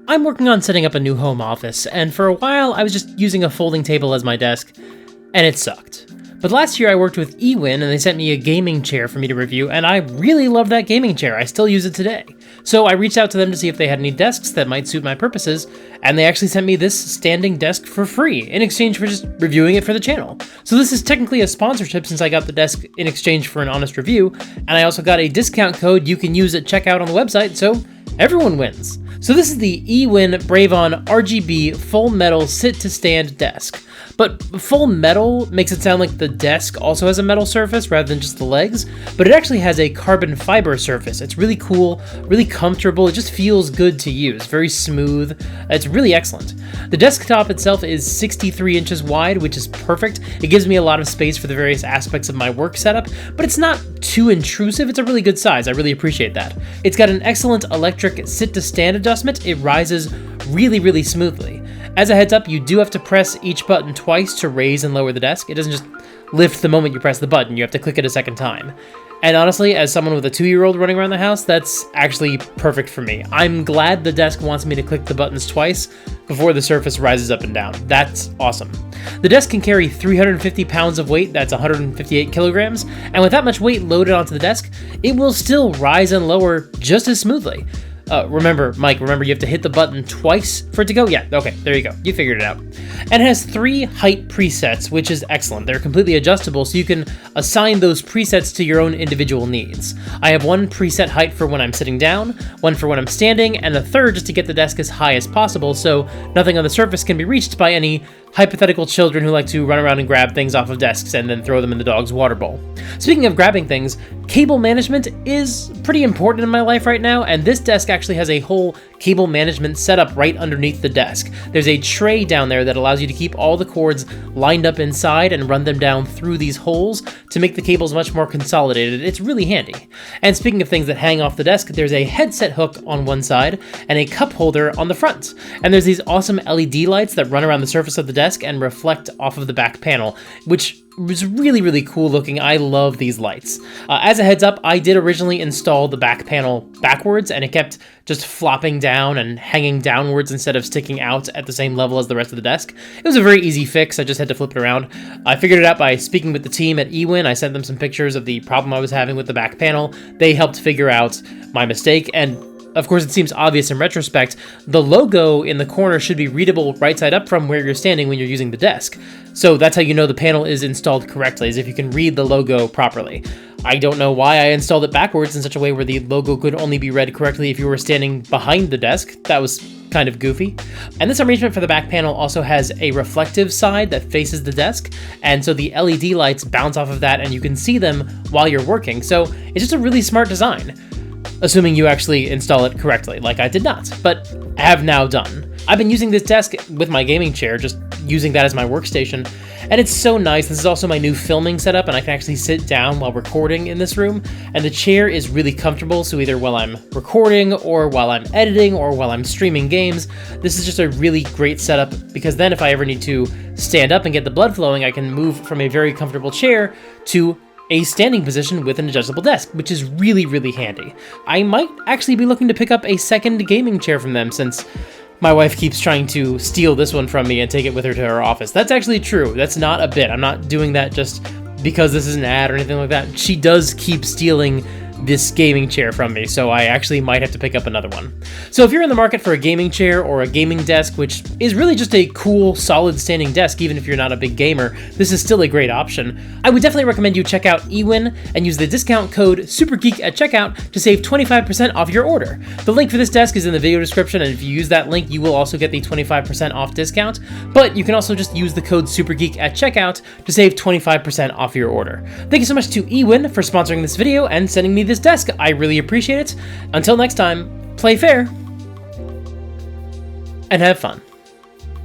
I'm working on setting up a new home office, and for a while I was just using a folding table as my desk, and it sucked. But last year I worked with eWin and they sent me a gaming chair for me to review, and I really love that gaming chair. I still use it today. So I reached out to them to see if they had any desks that might suit my purposes, and they actually sent me this standing desk for free in exchange for just reviewing it for the channel. So this is technically a sponsorship since I got the desk in exchange for an honest review, and I also got a discount code you can use at checkout on the website, so everyone wins. So this is the eWin Bravon RGB Full Metal Sit-to-Stand Desk. But full metal makes it sound like the desk also has a metal surface rather than just the legs, but it actually has a carbon fiber surface. It's really cool, really comfortable, it just feels good to use, very smooth, it's really excellent. The desktop itself is 63 inches wide, which is perfect. It gives me a lot of space for the various aspects of my work setup, but it's not too intrusive, it's a really good size, I really appreciate that. It's got an excellent electric sit-to-stand adjustment, it rises really smoothly. As a heads up, you do have to press each button twice to raise and lower the desk. It doesn't just lift the moment you press the button, you have to click it a second time. And honestly, as someone with a 2-year-old running around the house, that's actually perfect for me. I'm glad the desk wants me to click the buttons twice before the surface rises up and down. That's awesome. The desk can carry 350 pounds of weight, that's 158 kilograms, and with that much weight loaded onto the desk, it will still rise and lower just as smoothly. Remember, Mike, you have to hit the button twice for it to go? Yeah, okay, there you go. You figured it out. And it has 3 height presets, which is excellent. They're completely adjustable, so you can assign those presets to your own individual needs. I have 1 preset height for when I'm sitting down, 1 for when I'm standing, and a third just to get the desk as high as possible, so nothing on the surface can be reached by any hypothetical children who like to run around and grab things off of desks and then throw them in the dog's water bowl. Speaking of grabbing things, cable management is pretty important in my life right now, and this desk actually has a whole cable management setup right underneath the desk. There's a tray down there that allows you to keep all the cords lined up inside and run them down through these holes to make the cables much more consolidated. It's really handy. And speaking of things that hang off the desk, there's a headset hook on one side and a cup holder on the front. And there's these awesome LED lights that run around the surface of the desk and reflect off of the back panel, which was really cool looking. I love these lights. As a heads up, I did originally install the back panel backwards and it kept just flopping down and hanging downwards instead of sticking out at the same level as the rest of the desk. It was a very easy fix, I just had to flip it around. I figured it out by speaking with the team at eWin. I sent them some pictures of the problem I was having with the back panel. They helped figure out my mistake, and of course, it seems obvious in retrospect, the logo in the corner should be readable right side up from where you're standing when you're using the desk. So that's how you know the panel is installed correctly, is if you can read the logo properly. I don't know why I installed it backwards in such a way where the logo could only be read correctly if you were standing behind the desk. That was kind of goofy. And this arrangement for the back panel also has a reflective side that faces the desk, and so the LED lights bounce off of that and you can see them while you're working. So it's just a really smart design. Assuming you actually install it correctly, like I did not, but have now done. I've been using this desk with my gaming chair, just using that as my workstation, and it's so nice. This is also my new filming setup, and I can actually sit down while recording in this room, and the chair is really comfortable, so either while I'm recording, or while I'm editing, or while I'm streaming games, this is just a really great setup, because then if I ever need to stand up and get the blood flowing, I can move from a very comfortable chair to a standing position with an adjustable desk, which is really handy. I might actually be looking to pick up a second gaming chair from them since my wife keeps trying to steal this one from me and take it with her to her office. That's actually true. That's not a bit. I'm not doing that just because this is an ad or anything like that. She does keep stealing this gaming chair from me, so I actually might have to pick up another one. So if you're in the market for a gaming chair or a gaming desk, which is really just a cool, solid standing desk, even if you're not a big gamer, this is still a great option. I would definitely recommend you check out eWin and use the discount code SUPERGEEK at checkout to save 25% off your order. The link for this desk is in the video description, and if you use that link, you will also get the 25% off discount, but you can also just use the code SUPERGEEK at checkout to save 25% off your order. Thank you so much to eWin for sponsoring this video and sending me this desk. I really appreciate it. Until next time, play fair and have fun.